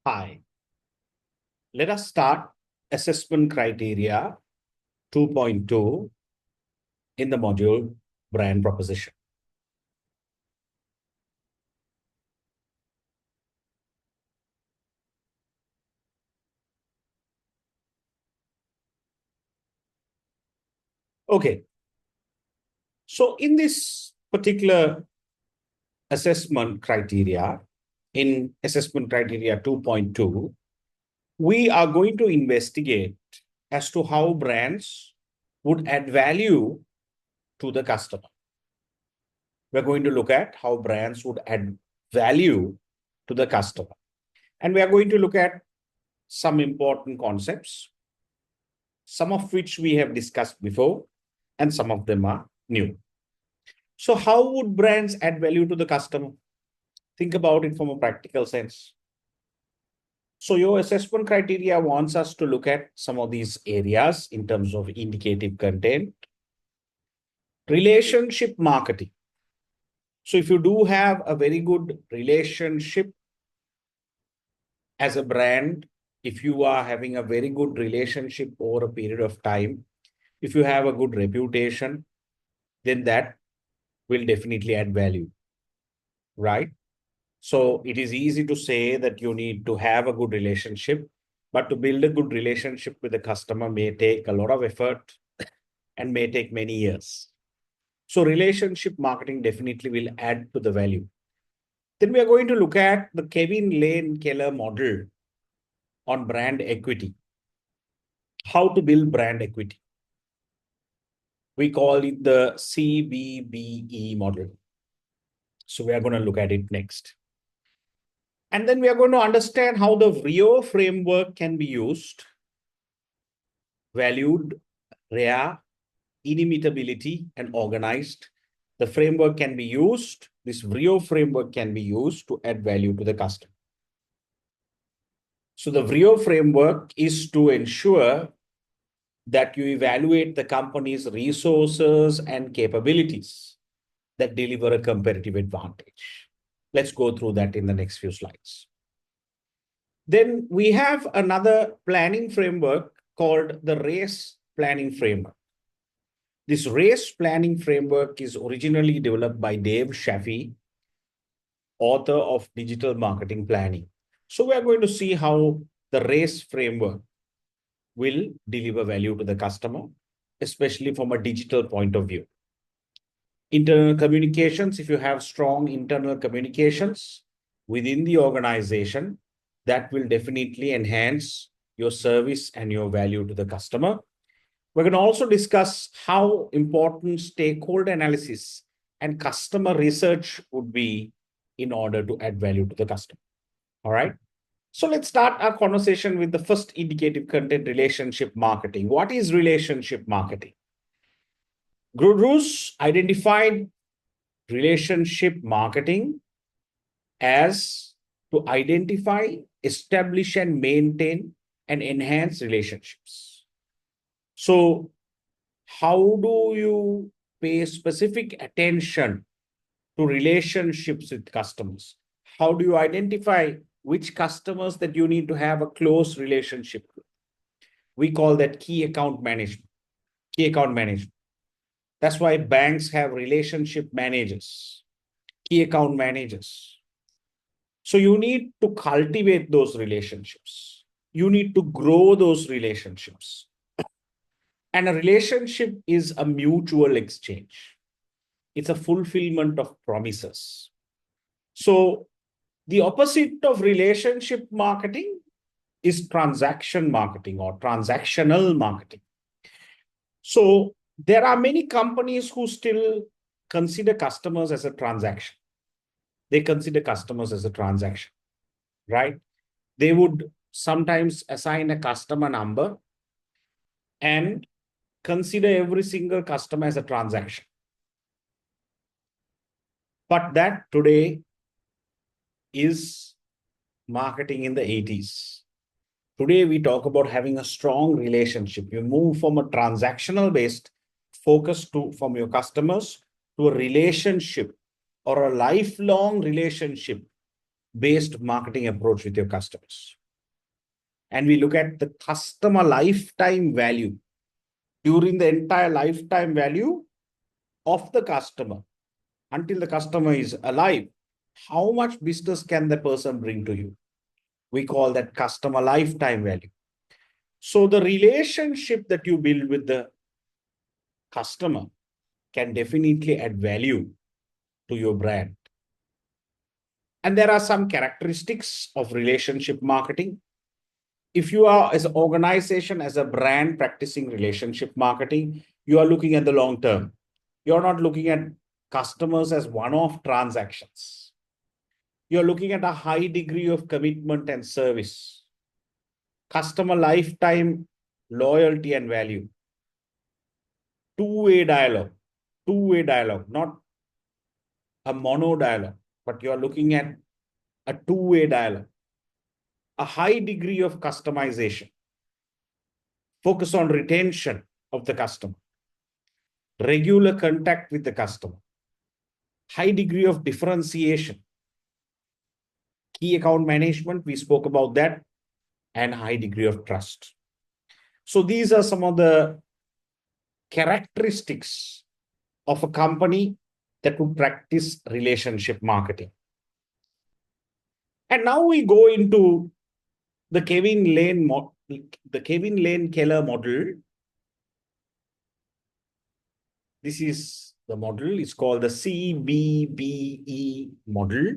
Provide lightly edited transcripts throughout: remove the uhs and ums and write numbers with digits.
Hi, let us start assessment criteria 2.2 in the module brand proposition. Okay, so in this particular assessment criteria, in assessment criteria 2.2, we are going to investigate as to how brands would add value to the customer. We're going to look at how brands would add value to the customer. And we are going to look at some important concepts, some of which we have discussed before, and some of them are new. So how would brands add value to the customer? Think about it from a practical sense. So your assessment criteria wants us to look at some of these areas in terms of indicative content. Relationship marketing. So if you do have a very good relationship as a brand, if you are having a very good relationship over a period of time, if you have a good reputation, then that will definitely add value, right? So it is easy to say that you need to have a good relationship, but to build a good relationship with the customer may take a lot of effort and may take many years. So relationship marketing definitely will add to the value. Then we are going to look at the Kevin Lane Keller model on brand equity. How to build brand equity. We call it the CBBE model. So we are going to look at it next. And then we are going to understand how the RIO framework can be used. Valued, rare, inimitability, and organized. The framework can be used, this RIO framework can be used to add value to the customer. So the RIO framework is to ensure that you evaluate the company's resources and capabilities that deliver a competitive advantage. Let's go through that in the next few slides. Then we have another planning framework called the RACE planning framework. This RACE planning framework is originally developed by Dave Shafi, author of Digital Marketing Planning. So we are going to see how the RACE framework will deliver value to the customer, especially from a digital point of view. Internal communications, if you have strong internal communications within the organization, that will definitely enhance your service and your value to the customer. We're going to also discuss how important stakeholder analysis and customer research would be in order to add value to the customer. All right. So let's start our conversation with the first indicative content, relationship marketing. What is relationship marketing? Gurus identified relationship marketing as to identify, establish, and maintain and enhance relationships. So how do you pay specific attention to relationships with customers? How do you identify which customers that you need to have a close relationship with? We call that key account management. Key account management. That's why banks have relationship managers, key account managers. So you need to cultivate those relationships. You need to grow those relationships. And a relationship is a mutual exchange. It's a fulfillment of promises. So the opposite of relationship marketing is transaction marketing or transactional marketing. So there are many companies who still consider customers as a transaction. They consider customers as a transaction, right? They would sometimes assign a customer number and consider every single customer as a transaction. But that today is marketing in the 80s. Today, we talk about having a strong relationship. You move from a transactional based focus from your customers to a relationship or a lifelong relationship based marketing approach with your customers. And we look at the customer lifetime value during the entire lifetime value of the customer until the customer is alive. How much business can the person bring to you? We call that customer lifetime value. So the relationship that you build with the customer can definitely add value to your brand. And there are some characteristics of relationship marketing. If you are, as an organization, as a brand practicing relationship marketing, you are looking at the long term. You're not looking at customers as one-off transactions. You're looking at a high degree of commitment and service, customer lifetime loyalty and value, two-way dialogue, not a mono dialogue, but you're looking at a two-way dialogue, a high degree of customization, focus on retention of the customer, regular contact with the customer, high degree of differentiation, key account management, we spoke about that, and high degree of trust. So these are some of the characteristics of a company that would practice relationship marketing. And now we go into the Kevin Lane Keller model. This is the model. It's called the CBBE model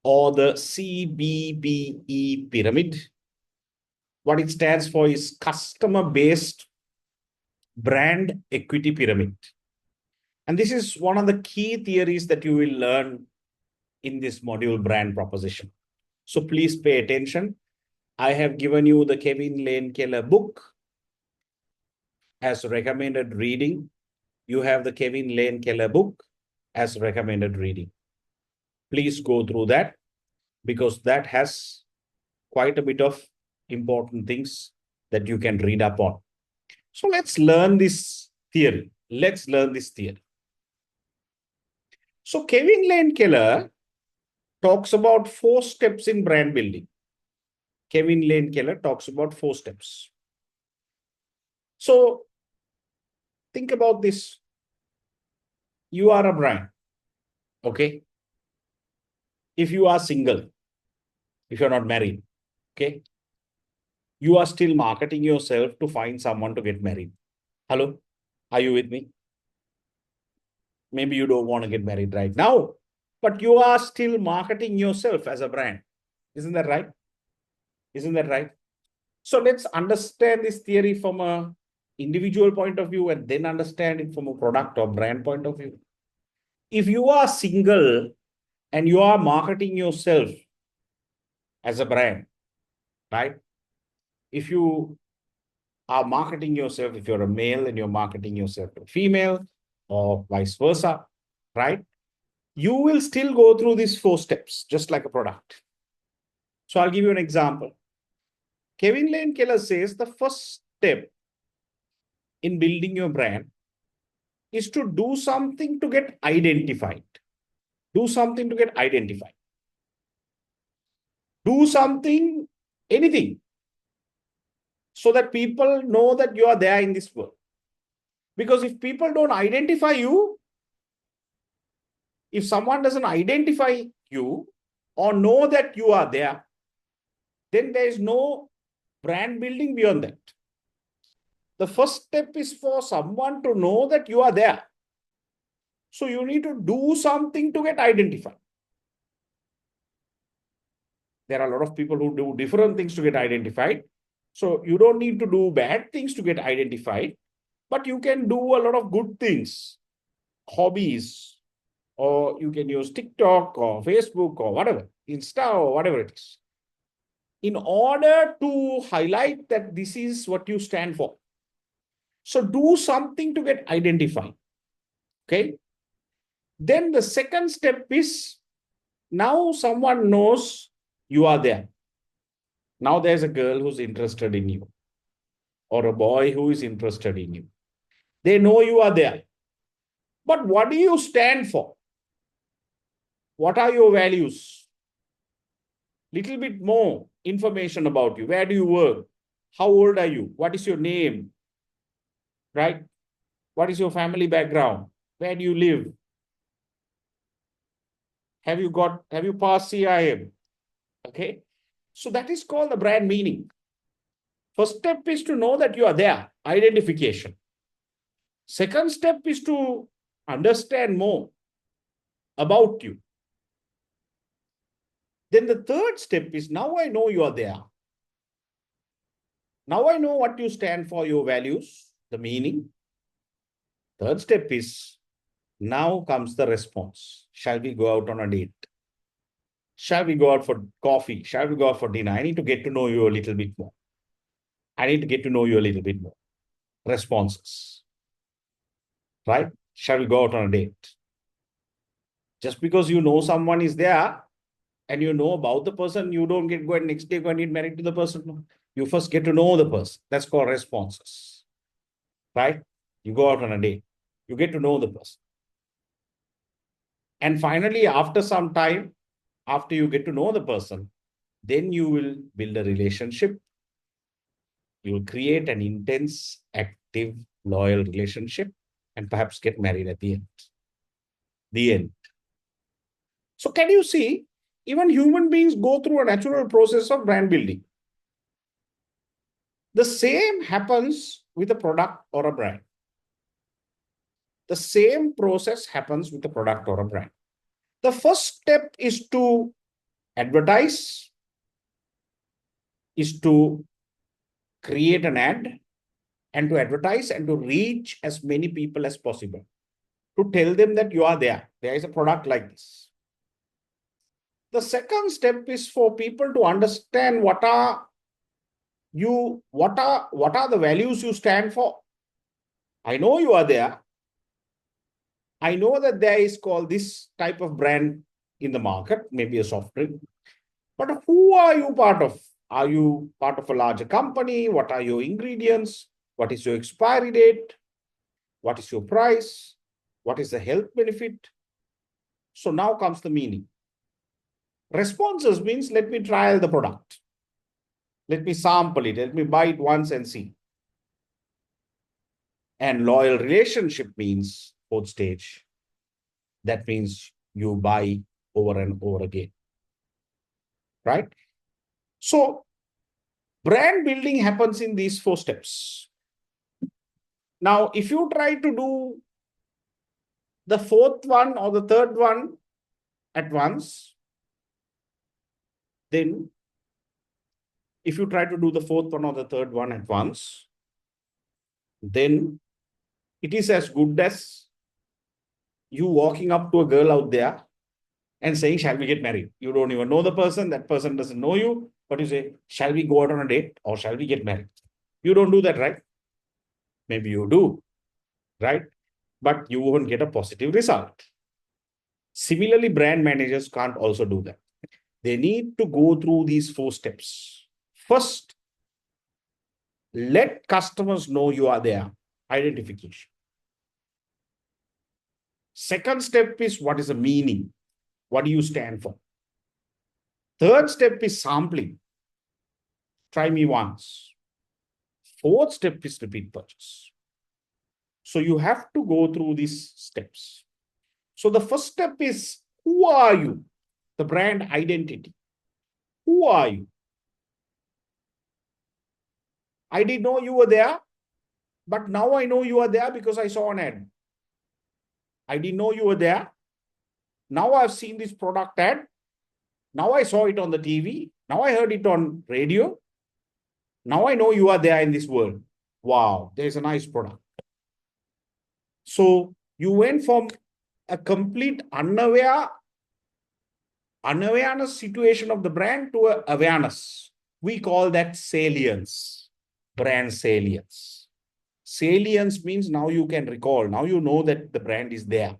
or the CBBE pyramid. What it stands for is customer-based brand equity pyramid. And this is one of the key theories that you will learn in this module, brand proposition. So please pay attention. I have given you the Kevin Lane Keller book as recommended reading. You have the Kevin Lane Keller book as recommended reading. Please go through that because that has quite a bit of important things that you can read up on. So let's learn this theory. So Kevin Lane Keller talks about 4 steps in brand building. Kevin Lane Keller talks about 4 steps. So think about this. You are a brand, okay? If you are single, if you're not married, okay? You are still marketing yourself to find someone to get married. Hello? Are you with me? Maybe you don't want to get married right now, but you are still marketing yourself as a brand. Isn't that right? Isn't that right? So let's understand this theory from an individual point of view and then understand it from a product or brand point of view. If you are single and you are marketing yourself as a brand, right? If you are marketing yourself, if you're a male and you're marketing yourself to a female or vice versa, right? You will still go through these 4 steps, just like a product. So I'll give you an example. Kevin Lane Keller says the first step in building your brand is to do something to get identified. Do something to get identified. Do something, anything, so that people know that you are there in this world. Because if people don't identify you, if someone doesn't identify you or know that you are there, then there is no brand building beyond that. The first step is for someone to know that you are there. So you need to do something to get identified. There are a lot of people who do different things to get identified. So you don't need to do bad things to get identified, but you can do a lot of good things, hobbies, or you can use TikTok or Facebook or whatever, Insta or whatever it is, in order to highlight that this is what you stand for. So do something to get identified. Okay. Then the second step is now someone knows you are there. Now there's a girl who's interested in you or a boy who is interested in you. They know you are there. But what do you stand for? What are your values? little bit more information about you. Where do you work? How old are you? What is your name? Right? What is your family background? Where do you live? Have you passed CIM? Okay. So that is called the brand meaning. First step is to know that you are there, identification. Second step is to understand more about you. Then the third step is, now I know you are there. Now I know what you stand for, your values, the meaning. Third step is, now comes the response. Shall we go out on a date? Shall we go out for coffee? Shall we go out for dinner? I need to get to know you a little bit more. I need to get to know you a little bit more. Responses. Right? Shall we go out on a date? Just because you know someone is there and you know about the person, you don't go and next day go and get married to the person. No. You first get to know the person. That's called responses. Right? You go out on a date. You get to know the person. And finally, after some time, after you get to know the person, then you will build a relationship. You will create an intense, active, loyal relationship and perhaps get married at the end. The end. So can you see, even human beings go through a natural process of brand building. The same happens with a product or a brand. The same process happens with a product or a brand. The first step is to advertise, is to create an ad, and to advertise and to reach as many people as possible. To tell them that you are there. There is a product like this. The second step is for people to understand what are the values you stand for. I know you are there. I know that there is called this type of brand in the market, maybe a soft drink. But who are you part of? Are you part of a larger company? What are your ingredients? What is your expiry date? What is your price? What is the health benefit? So now comes the meaning. Responses means, let me trial the product. Let me sample it. Let me buy it once and see. And loyal relationship means, fourth stage, that means you buy over and over again. Right? So brand building happens in these 4 steps. Now, if you try to do the 4th one or the 3rd one at once, then if you try to do the 4th one or the 3rd one at once, then it is as good as you walking up to a girl out there and saying, shall we get married? You don't even know the person. That person doesn't know you. But you say, shall we go out on a date or shall we get married? You don't do that, right? Maybe you do, right? But you won't get a positive result. Similarly, brand managers can't also do that. They need to go through these 4 steps. First, let customers know you are there. Identification. Second step is, what is the meaning? What do you stand for? Third step is sampling. Try me once. Fourth step is repeat purchase. So you have to go through these steps. So the first step is, who are you? The brand identity. Who are you? I didn't know you were there, but now I know you are there because I saw an ad. I didn't know you were there. Now I've seen this product ad. Now I saw it on the TV. Now I heard it on radio. Now I know you are there in this world. Wow, there's a nice product. So you went from a complete unawareness situation of the brand to an awareness. We call that salience, brand salience. Salience means now you can recall. Now you know that the brand is there.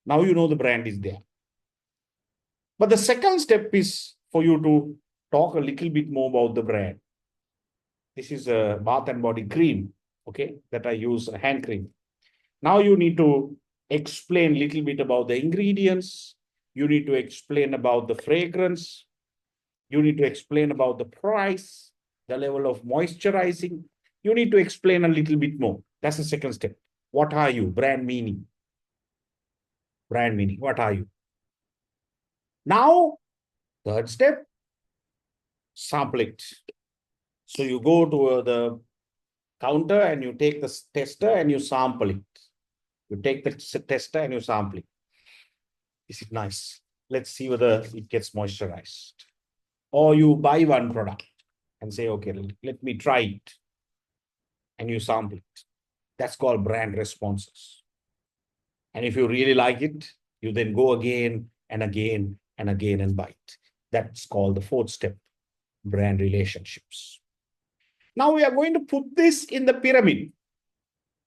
Now you know the brand is there. But the second step is for you to talk a little bit more about the brand. This is a bath and body cream, okay, that I use, a hand cream. Now you need to explain a little bit about the ingredients. You need to explain about the fragrance. You need to explain about the price, the level of moisturizing. You need to explain a little bit more. That's the second step. What are you? Brand meaning. Brand meaning. What are you? Now, third step, sample it. So you go to the counter and you take the tester and you sample it. You take the tester and you sample it. Is it nice? Let's see whether it gets moisturized. Or you buy one product and say, okay, let me try it. And you sample it. That's called brand responses. And if you really like it, you then go again and again and again and buy it. That's called the fourth step, brand relationships. Now we are going to put this in the pyramid.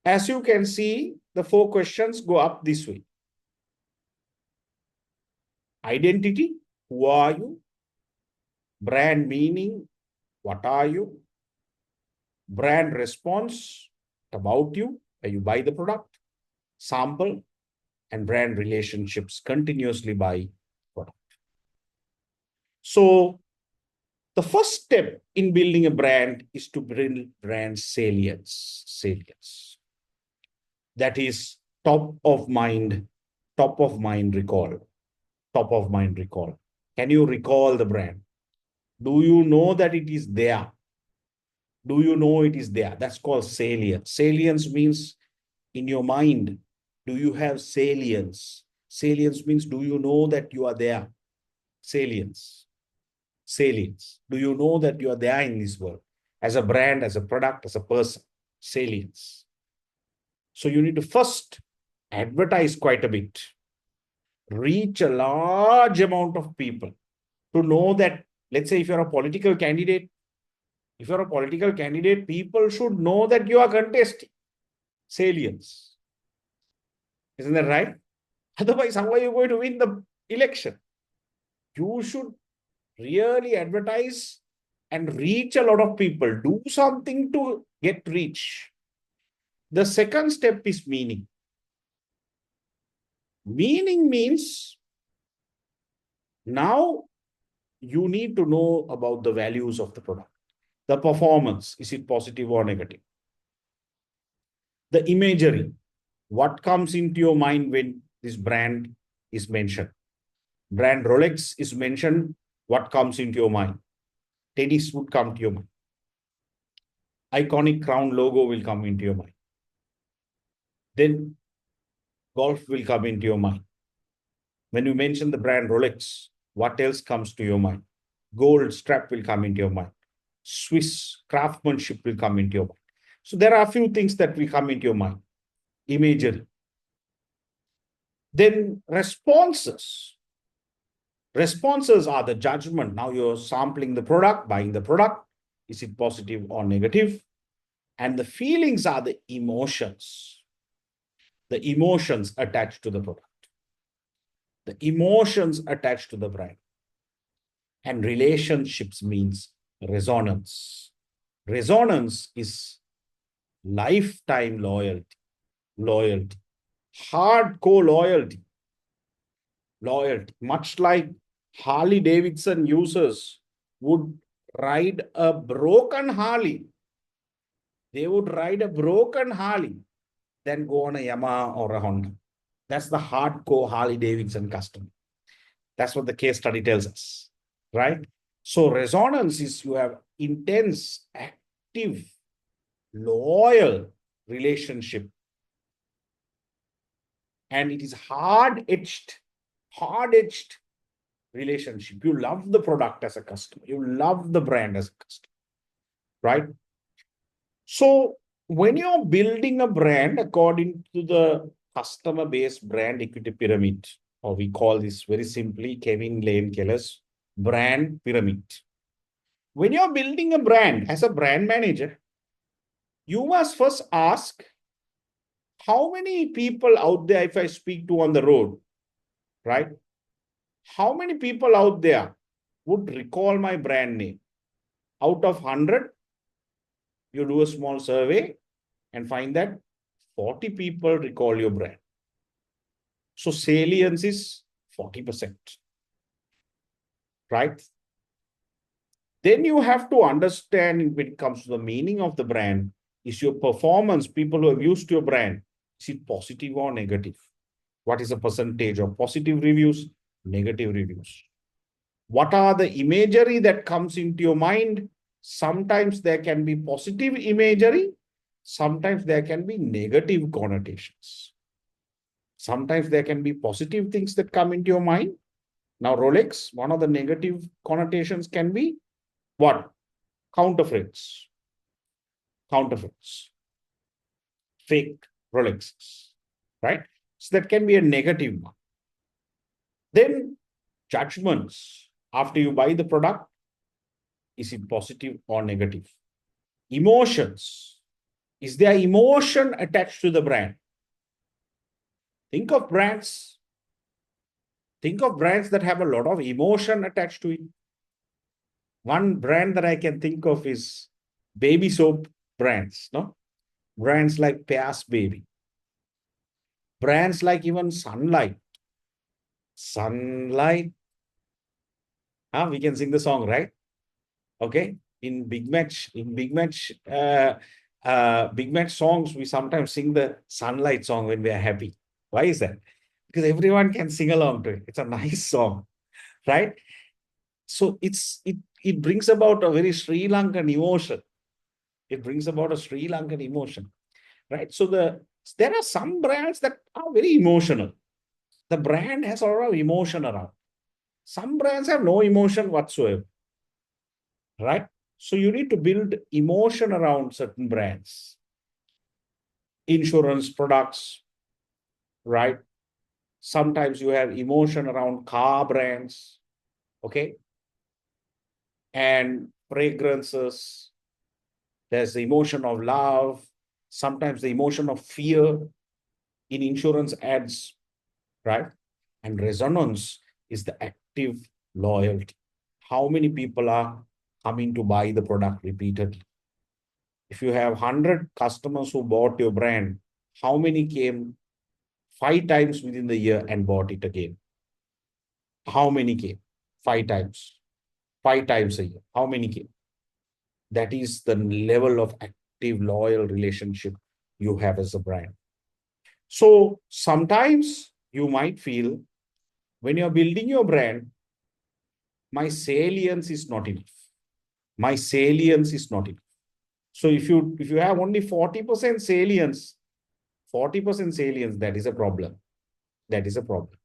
As you can see, the 4 questions go up this way. Identity, who are you? Brand meaning, what are you? Brand response, about you, where you buy the product. Sample, and brand relationships, continuously buy product. So the first step in building a brand is to build brand salience. That is top of mind recall. Top of mind recall. Can you recall the brand? Do you know that it is there? Do you know it is there? That's called salience. Salience means in your mind. Do you have salience? Salience means, do you know that you are there? Salience. Salience. Do you know that you are there in this world? As a brand, as a product, as a person. Salience. So you need to first advertise quite a bit. Reach a large amount of people to know that, let's say if you're a political candidate, people should know that you are contesting. Salience. Isn't that right? Otherwise, how are you going to win the election? You should really advertise and reach a lot of people. Do something to get reach. The second step is meaning. Meaning means now you need to know about the values of the product. The performance, is it positive or negative? The imagery, what comes into your mind when this brand is mentioned? Brand Rolex is mentioned, what comes into your mind? Tennis would come to your mind. Iconic crown logo will come into your mind. Then golf will come into your mind. When you mention the brand Rolex, what else comes to your mind? Gold strap will come into your mind. Swiss craftsmanship will come into your mind. So there are a few things that will come into your mind. Imagery. Then responses. Responses are the judgment. Now you're sampling the product, buying the product. Is it positive or negative? And the feelings are the emotions. The emotions attached to the product. The emotions attached to the brand. And relationships means resonance. Resonance is lifetime loyalty. Loyalty. Hardcore loyalty. Loyalty. Much like Harley Davidson users would ride a broken Harley. They would ride a broken Harley, then go on a Yamaha or a Honda. That's the hardcore Harley Davidson customer. That's what the case study tells us, right? So resonance is you have intense, active, loyal relationship. And it is hard-edged relationship. You love the product as a customer. You love the brand as a customer, right? So when you're building a brand according to the customer-based brand equity pyramid, or we call this very simply Kevin Lane Keller's brand pyramid. When you're building a brand as a brand manager, you must first ask, how many people out there, if I speak to on the road, right? How many people out there would recall my brand name? Out of 100, you do a small survey and find that 40 people recall your brand. So salience is 40%, right? Then you have to understand when it comes to the meaning of the brand, is your performance, people who have used your brand, is it positive or negative? What is the percentage of positive reviews, negative reviews? What are the imagery that comes into your mind? Sometimes there can be positive imagery. Sometimes there can be negative connotations. Sometimes there can be positive things that come into your mind. Now, Rolex, one of the negative connotations can be what? Counterfeits. Counterfeits. Fake Rolexes. Right? So that can be a negative one. Then judgments. After you buy the product, is it positive or negative? Emotions. Is there emotion attached to the brand? Think of brands. Think of brands that have a lot of emotion attached to it. One brand that I can think of is baby soap brands, no? Brands like Pears Baby. Brands like even Sunlight. Sunlight. We can sing the song, right? Okay. In Big Match songs, we sometimes sing the Sunlight song when we are happy. Why is that? Because everyone can sing along to it. It's a nice song, right? So it brings about a very Sri Lankan emotion. It brings about a Sri Lankan emotion, right? So there are some brands that are very emotional. The brand has a lot of emotion around. Some brands have no emotion whatsoever, right? So you need to build emotion around certain brands. Insurance products, right? Sometimes you have emotion around car brands, okay? And fragrances. There's the emotion of love, sometimes the emotion of fear in insurance ads, right? And resonance is the active loyalty. How many people are coming to buy the product repeatedly? If you have 100 customers who bought your brand, how many came 5 times within the year and bought it again? How many came? 5 times. 5 times a year. How many came? That is the level of active, loyal relationship you have as a brand. So sometimes you might feel when you're building your brand, my salience is not enough. My salience is not enough. So if you have only 40% salience, 40% salience, that is a problem. That is a problem.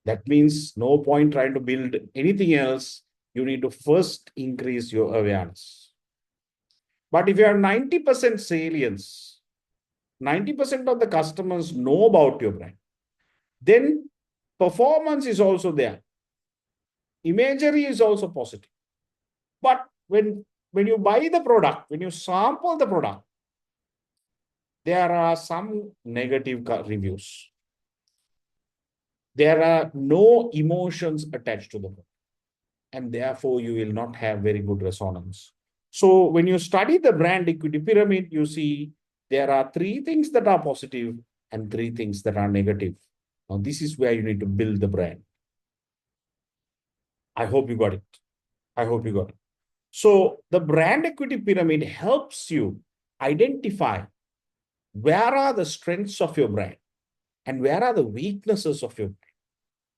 That means no point trying to build anything else. You need to first increase your awareness. But if you have 90% salience, 90% of the customers know about your brand, then performance is also there. Imagery is also positive. But when you buy the product, when you sample the product, there are some negative reviews. There are no emotions attached to the product. And therefore, you will not have very good resonance. So when you study the brand equity pyramid, you see there are 3 things that are positive and 3 things that are negative. Now, this is where you need to build the brand. I hope you got it. I hope you got it. So the brand equity pyramid helps you identify where are the strengths of your brand and where are the weaknesses of your brand.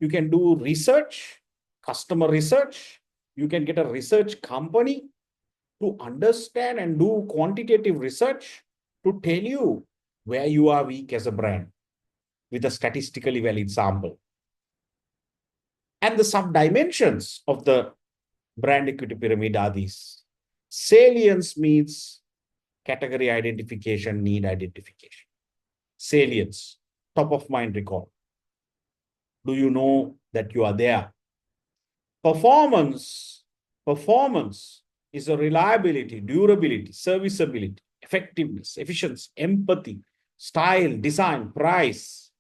You can do research, customer research. You can get a research company to understand and do quantitative research to tell you where you are weak as a brand with a statistically valid sample. And the sub-dimensions of the brand equity pyramid are these. Salience means category identification, need identification. Salience, top of mind recall. Do you know that you are there? Performance is a reliability, durability, serviceability, effectiveness, efficiency, empathy, style, design, price.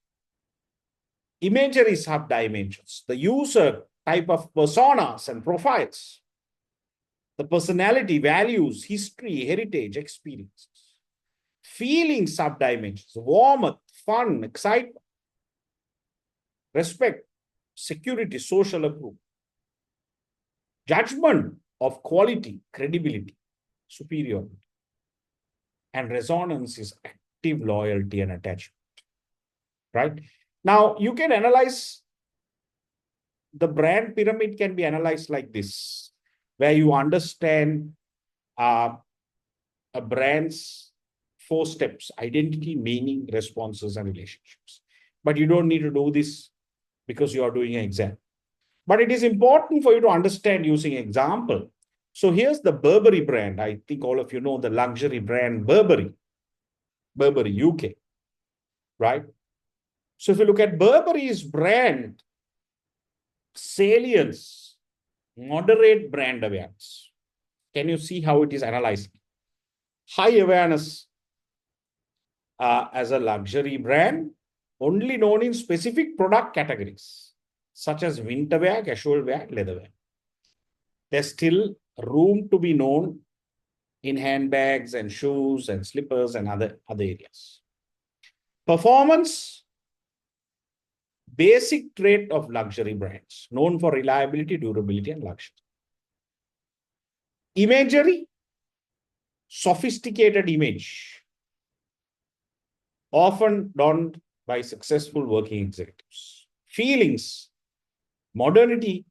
Imagery sub-dimensions, the user type of personas and profiles, the personality, values, history, heritage, experiences. Feeling sub-dimensions, warmth, fun, excitement, respect, security, social approval. Judgment, of quality, credibility, superiority. And resonance is active loyalty and attachment, right? Now, you can analyze the brand pyramid can be analyzed like this, where you understand a brand's 4 steps: identity, meaning, responses, and relationships. But you don't need to do this because you are doing an exam. But it is important for you to understand using example. So here's the Burberry brand. I think all of you know the luxury brand Burberry, UK, right? So if you look at Burberry's brand, salience, moderate brand awareness. Can you see how it is analyzed? High awareness as a luxury brand, only known in specific product categories, such as winter wear, casual wear, leather wear. There's still room to be known in handbags and shoes and slippers and other areas. Performance, basic trait of luxury brands, known for reliability, durability, and luxury. Imagery, sophisticated image, often donned by successful working executives. Feelings, modernity,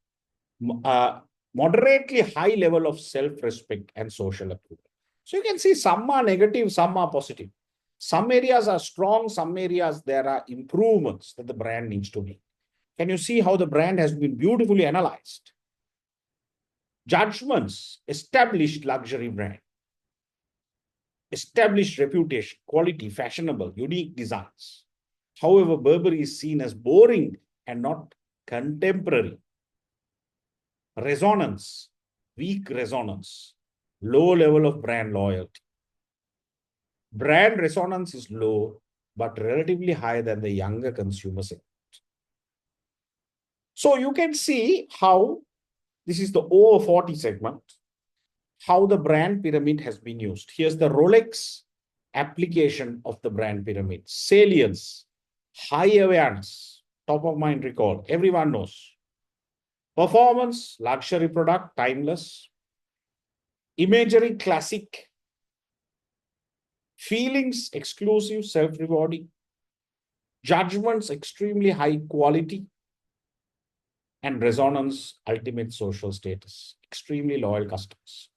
moderately high level of self-respect and social approval. So you can see some are negative, some are positive. Some areas are strong, some areas there are improvements that the brand needs to make. Can you see how the brand has been beautifully analyzed? Judgments, established luxury brand, established reputation, quality, fashionable, unique designs. However, Burberry is seen as boring and not contemporary. Resonance, weak resonance, low level of brand loyalty. Brand resonance is low, but relatively higher than the younger consumer segment. So you can see how this is the over 40 segment, how the brand pyramid has been used. Here's the Rolex application of the brand pyramid. Salience, high awareness, top of mind recall, everyone knows. Performance, luxury product, timeless. Imagery, classic. Feelings, exclusive, self-rewarding. Judgments, extremely high quality. And resonance, ultimate social status, extremely loyal customers.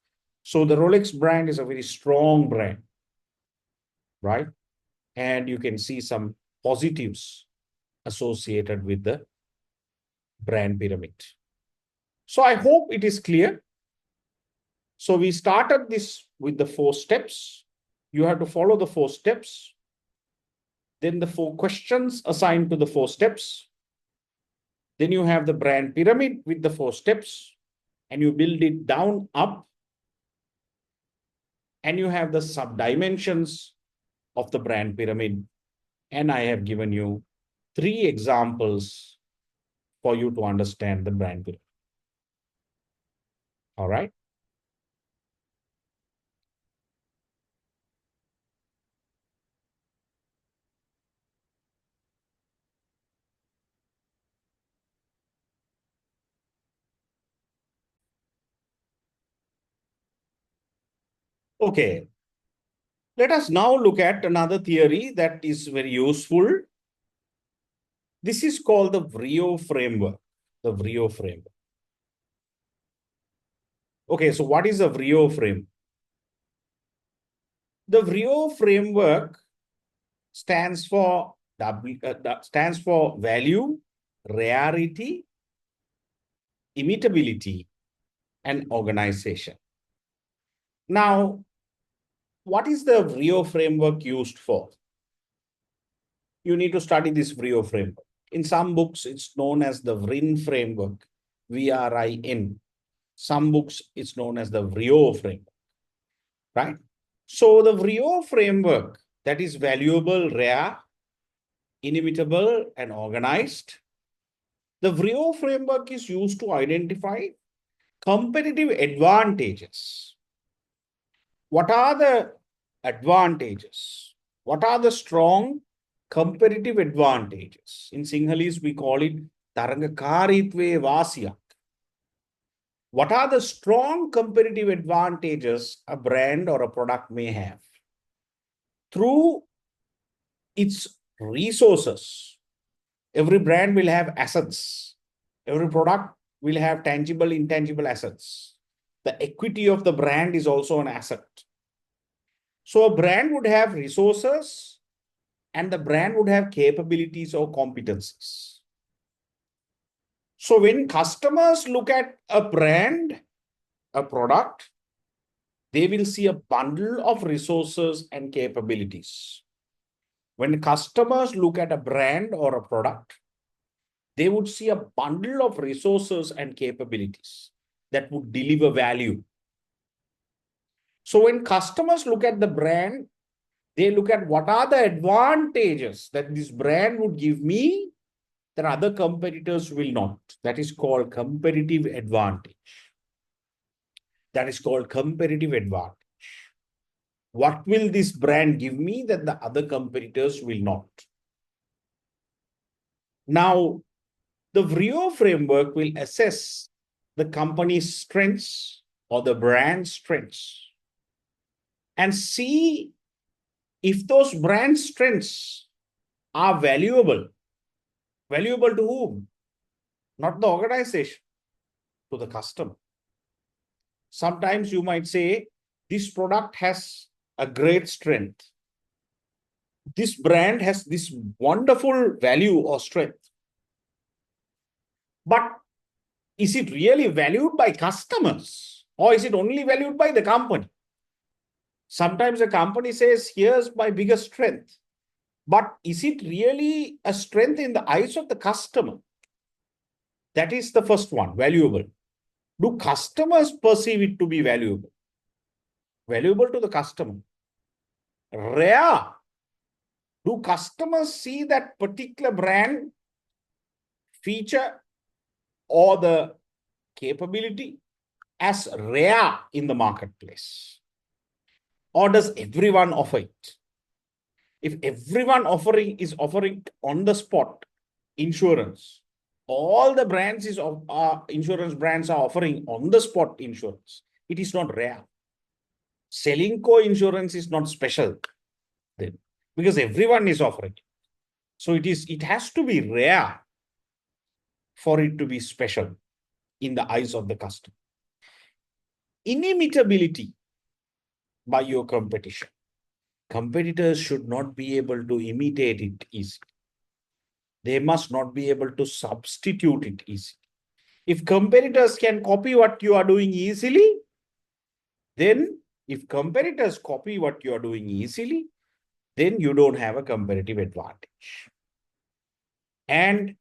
So the Rolex brand is a very strong brand, right? And you can see some positives associated with the brand pyramid. So I hope it is clear. So we started this with the 4 steps. You have to follow the 4 steps. Then the 4 questions assigned to the 4 steps. Then you have the brand pyramid with the 4 steps, and you build it down, up. And you have the sub-dimensions of the brand pyramid. And I have given you 3 examples for you to understand the brand pyramid. All right. Okay. Let us now look at another theory that is very useful. This is called the Vrio framework. The Vrio framework. Okay, so what is the Vrio framework? The Vrio framework stands for value, rarity, imitability, and organization. Now, what is the Vrio framework used for? You need to study this Vrio framework. In some books, it's known as the VRIN framework, VRIN. Some books, it's known as the Vrio framework, right? So the Vrio framework, that is valuable, rare, inimitable, and organized. The Vrio framework is used to identify competitive advantages. What are the advantages? What are the strong competitive advantages? In Sinhalese, we call it Tarangakaritve Vasya. What are the strong competitive advantages a brand or a product may have? Through its resources, every brand will have assets. Every product will have tangible, intangible assets. The equity of the brand is also an asset. So a brand would have resources and the brand would have capabilities or competencies. So when customers look at a brand, a product, they will see a bundle of resources and capabilities. When customers look at a brand or a product, they would see a bundle of resources and capabilities that would deliver value. So when customers look at the brand, they look at what are the advantages that this brand would give me that other competitors will not. That is called competitive advantage. That is called competitive advantage. What will this brand give me that the other competitors will not? Now, the VRIO framework will assess the company's strengths or the brand's strengths and see if those brand strengths are valuable. Valuable to whom? Not the organization, to the customer. Sometimes you might say, this product has a great strength. This brand has this wonderful value or strength. But is it really valued by customers or is it only valued by the company? Sometimes a company says, here's my biggest strength. But is it really a strength in the eyes of the customer? That is the first one, valuable. Do customers perceive it to be valuable? Valuable to the customer. Rare. Do customers see that particular brand feature or the capability as rare in the marketplace? Or does everyone offer it? If everyone is offering on the spot insurance, all the brands insurance brands are offering on the spot insurance, it is not rare. Selling co-insurance is not special then, because everyone is offering. So it has to be rare for it to be special in the eyes of the customer. Inimitability by your competition. Competitors should not be able to imitate it easily. They must not be able to substitute it easily. If competitors can copy what you are doing easily, then if competitors copy what you are doing easily, then you don't have a competitive advantage. And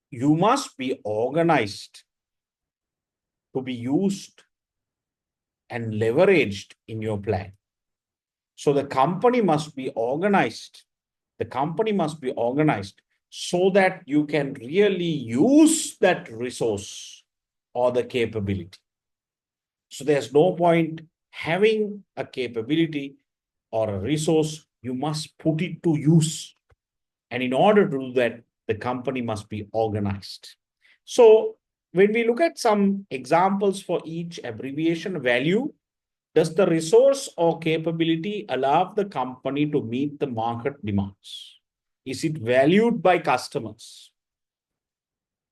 you must be organized to be used and leveraged in your plan. So the company must be organized. The company must be organized so that you can really use that resource or the capability. So there's no point having a capability or a resource. You must put it to use. And in order to do that, the company must be organized. So when we look at some examples for each abbreviation value, does the resource or capability allow the company to meet the market demands? Is it valued by customers?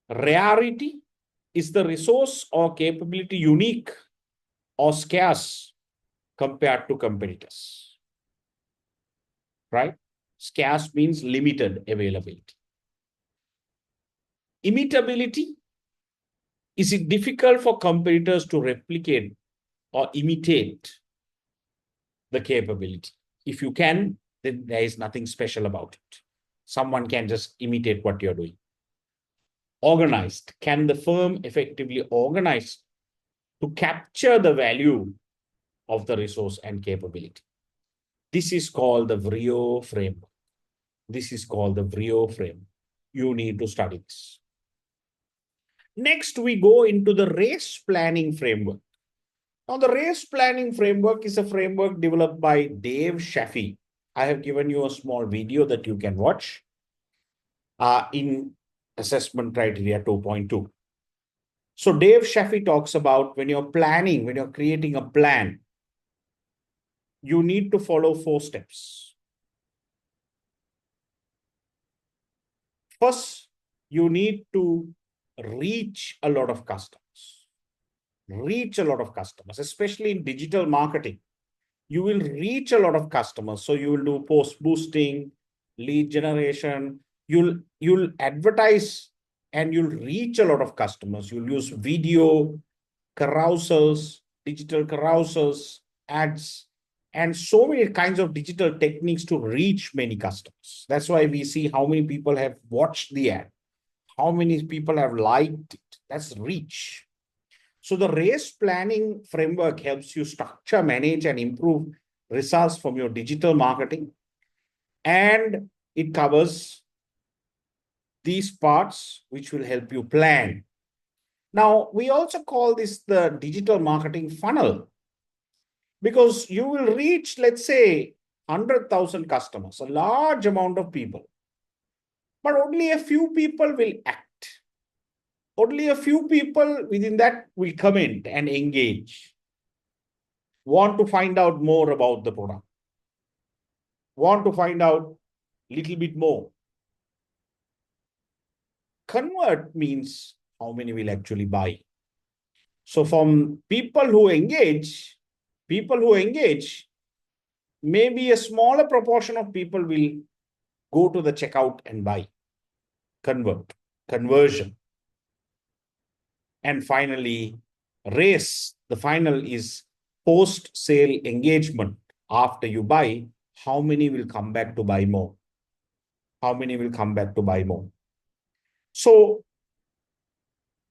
Rarity, is the resource or capability unique or scarce compared to competitors? Right? Scarce means limited availability. Imitability, is it difficult for competitors to replicate or imitate the capability? If you can, then there is nothing special about it. Someone can just imitate what you're doing. Organized, can the firm effectively organize to capture the value of the resource and capability? This is called the VRIO framework. This is called the VRIO framework. You need to study this. Next, we go into the race planning framework. Now, the race planning framework is a framework developed by Dave Shafi. I have given you a small video that you can watch in assessment criteria 2.2. So Dave Shafi talks about when you're planning, when you're creating a plan, you need to follow 4 steps. First, you need to reach a lot of customers. Reach a lot of customers, especially in digital marketing. You will reach a lot of customers. So you will do post boosting, lead generation. You'll advertise and you'll reach a lot of customers. You'll use video, carousels, digital carousels, ads, and so many kinds of digital techniques to reach many customers. That's why we see how many people have watched the ad, how many people have liked it. That's reach. So the race planning framework helps you structure, manage, and improve results from your digital marketing. And it covers these parts which will help you plan. Now, we also call this the digital marketing funnel because you will reach, let's say, 100,000 customers, a large amount of people, but only a few people will act. Only a few people within that will comment and engage, want to find out more about the product, want to find out a little bit more. Convert means how many will actually buy. So from people who engage, maybe a smaller proportion of people will go to the checkout and buy, conversion. And finally, race. The final is post-sale engagement. After you buy, how many will come back to buy more? How many will come back to buy more? So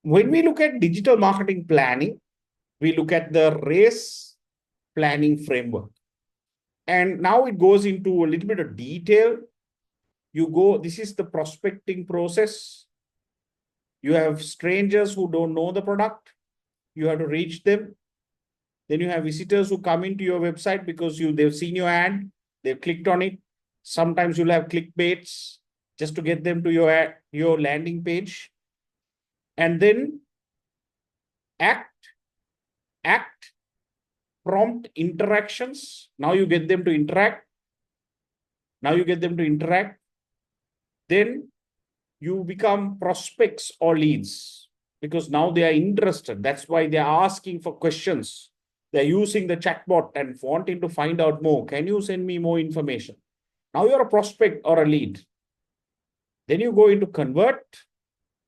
when we look at digital marketing planning, we look at the race planning framework. And now it goes into a little bit of detail. This is the prospecting process. You have strangers who don't know the product. You have to reach them. Then you have visitors who come into your website because they've seen your ad, they've clicked on it. Sometimes you'll have clickbaits just to get them to your landing page. And then act, prompt interactions. Now you get them to interact. Then you become prospects or leads because now they are interested. That's why they are asking for questions. They're using the chatbot and wanting to find out more. Can you send me more information? Now you're a prospect or a lead. Then you go into convert.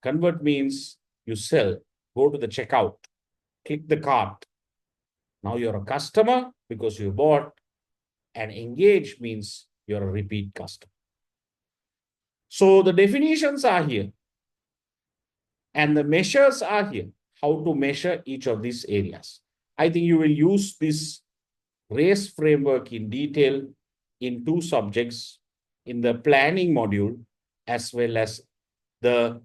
Convert means you sell, go to the checkout, click the cart. Now you're a customer because you bought, and engage means you're a repeat customer. So the definitions are here and the measures are here, how to measure each of these areas. I think you will use this race framework in detail in 2 subjects, in the planning module as well as the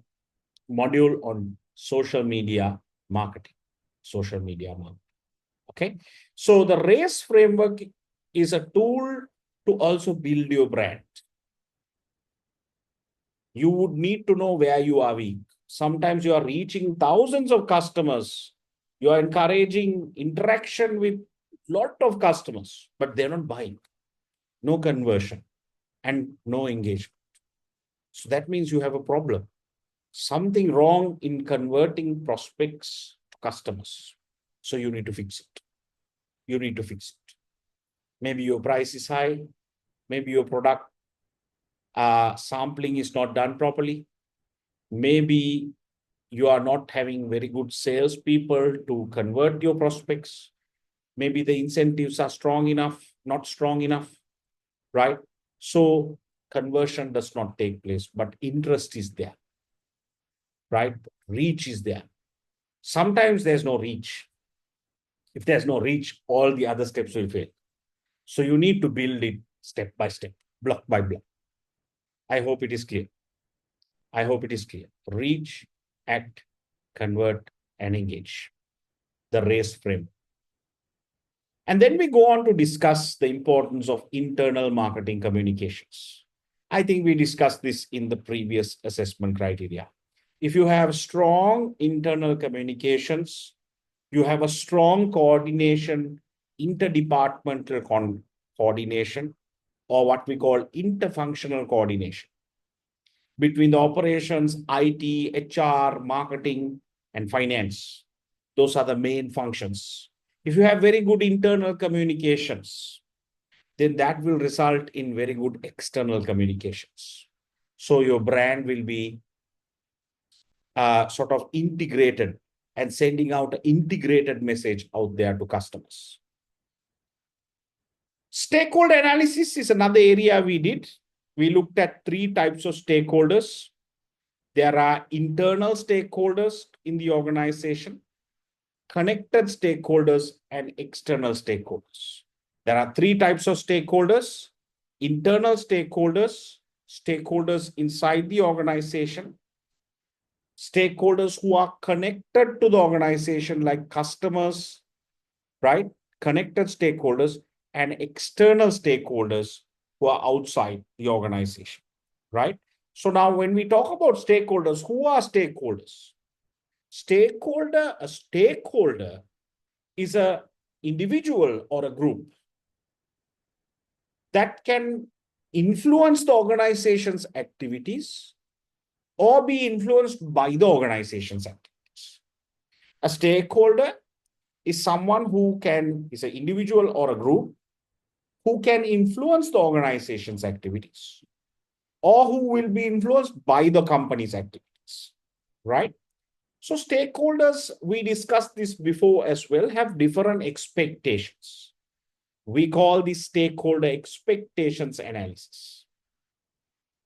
module on social media marketing. Okay. So the race framework is a tool to also build your brand. You would need to know where you are weak. Sometimes you are reaching thousands of customers. You are encouraging interaction with a lot of customers, but they're not buying. No conversion and no engagement. So that means you have a problem. Something wrong in converting prospects to customers. So you need to fix it. Maybe your price is high. Maybe your product sampling is not done properly. Maybe you are not having very good salespeople to convert your prospects. Maybe the incentives are not strong enough, right? So conversion does not take place, but interest is there, right? Reach is there. Sometimes there's no reach. If there's no reach, all the other steps will fail. So you need to build it step by step, block by block. I hope it is clear. Reach, act, convert, and engage. The race frame. And then we go on to discuss the importance of internal marketing communications. I think we discussed this in the previous assessment criteria. If you have strong internal communications, you have a strong coordination, interdepartmental coordination, or what we call interfunctional coordination between the operations, IT, HR, marketing, and finance. Those are the main functions. If you have very good internal communications, then that will result in very good external communications. So your brand will be sort of integrated and sending out an integrated message out there to customers. Stakeholder analysis is another area we did. We looked at 3 types of stakeholders. There are internal stakeholders in the organization, connected stakeholders, and external stakeholders. There are 3 types of stakeholders: internal stakeholders, stakeholders inside the organization, stakeholders who are connected to the organization like customers, right? Connected stakeholders, and external stakeholders who are outside the organization, right? So now when we talk about stakeholders, who are stakeholders? A stakeholder is an individual or a group that can influence the organization's activities or be influenced by the organization's activities. A stakeholder is someone who is an individual or a group who can influence the organization's activities or who will be influenced by the company's activities, right? So stakeholders, we discussed this before as well, have different expectations. We call this stakeholder expectations analysis.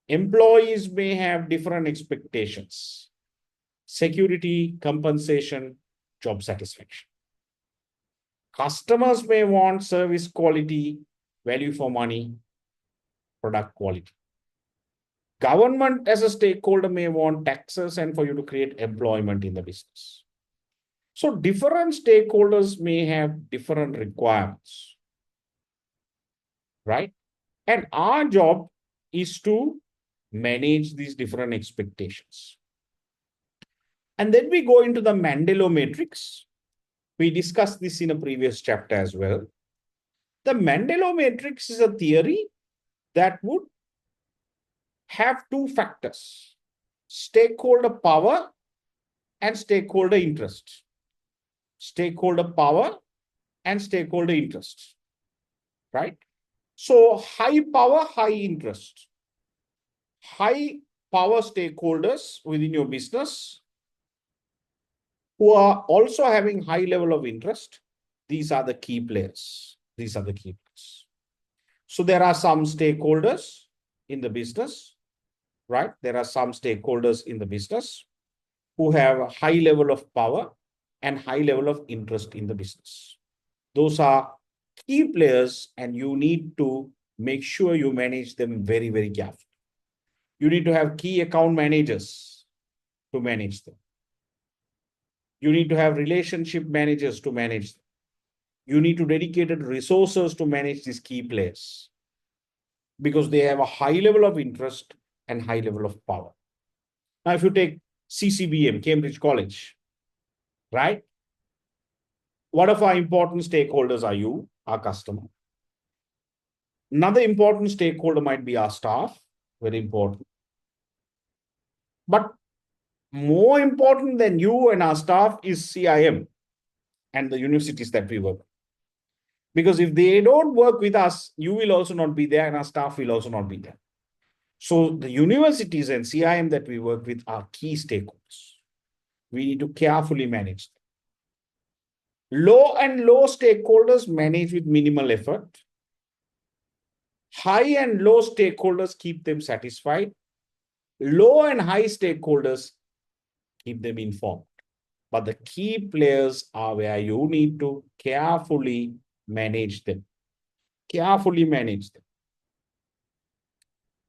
Employees may have different expectations: security, compensation, job satisfaction. Customers may want service quality, value for money, product quality. Government as a stakeholder may want taxes and for you to create employment in the business. So different stakeholders may have different requirements, right? And our job is to manage these different expectations. And then we go into the Mandela matrix. We discussed this in a previous chapter as well. The Mandela matrix is a theory that would have 2 factors: stakeholder power and stakeholder interest. Stakeholder power and stakeholder interest, right? So high power, high interest. High power stakeholders within your business who are also having high level of interest. These are the key players. These are the key players. So there are some stakeholders in the business, right? There are some stakeholders in the business who have a high level of power and high level of interest in the business. Those are key players, and you need to make sure you manage them very, very carefully. You need to have key account managers to manage them. You need to have relationship managers to manage them. You need to dedicated resources to manage these key players because they have a high level of interest and high level of power. Now, if you take CCBM, Cambridge College, right? What of our important stakeholders are you, our customer? Another important stakeholder might be our staff, very important. But more important than you and our staff is CIM and the universities that we work with. Because if they don't work with us, you will also not be there and our staff will also not be there. So the universities and CIM that we work with are key stakeholders. We need to carefully manage them. Low and low stakeholders manage with minimal effort. High and low stakeholders keep them satisfied. Low and high stakeholders keep them informed. But the key players are where you need to carefully manage them. Carefully manage them.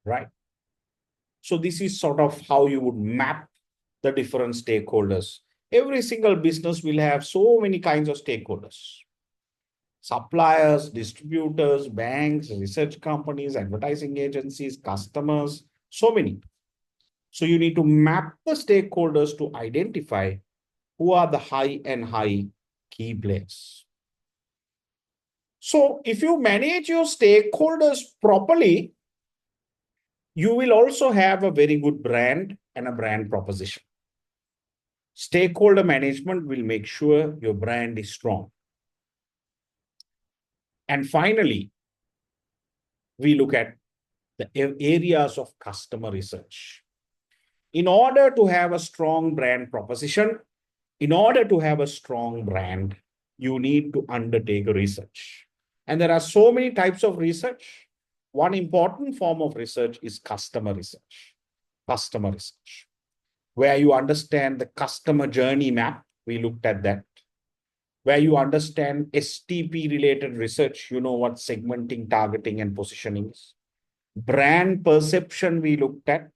Right? So this is sort of how you would map the different stakeholders. Every single business will have so many kinds of stakeholders. Suppliers, distributors, banks, research companies, advertising agencies, customers, so many. So you need to map the stakeholders to identify who are the high key players. So if you manage your stakeholders properly, you will also have a very good brand and a brand proposition. Stakeholder management will make sure your brand is strong. And finally, we look at the areas of customer research. In order to have a strong brand proposition, in order to have a strong brand, you need to undertake research. And there are so many types of research. One important form of research is customer research. Customer research, where you understand the customer journey map. We looked at that. Where you understand STP related research, you know what segmenting, targeting, and positioning is. Brand perception, we looked at.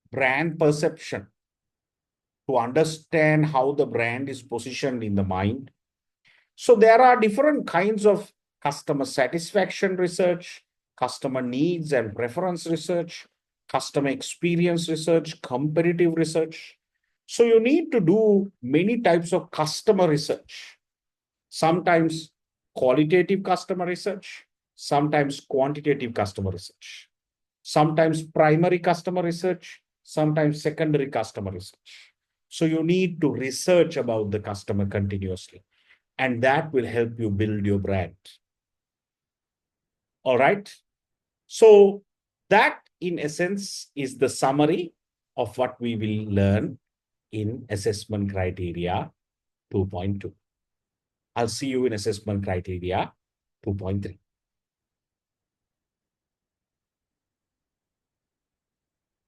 Brand perception, to understand how the brand is positioned in the mind. So there are different kinds of customer satisfaction research, customer needs and preference research, customer experience research, competitive research. So you need to do many types of customer research. Sometimes qualitative customer research, sometimes quantitative customer research, sometimes primary customer research, sometimes secondary customer research. So you need to research about the customer continuously, and that will help you build your brand. All right. So that, in essence, is the summary of what we will learn in assessment criteria 2.2. I'll see you in assessment criteria 2.3.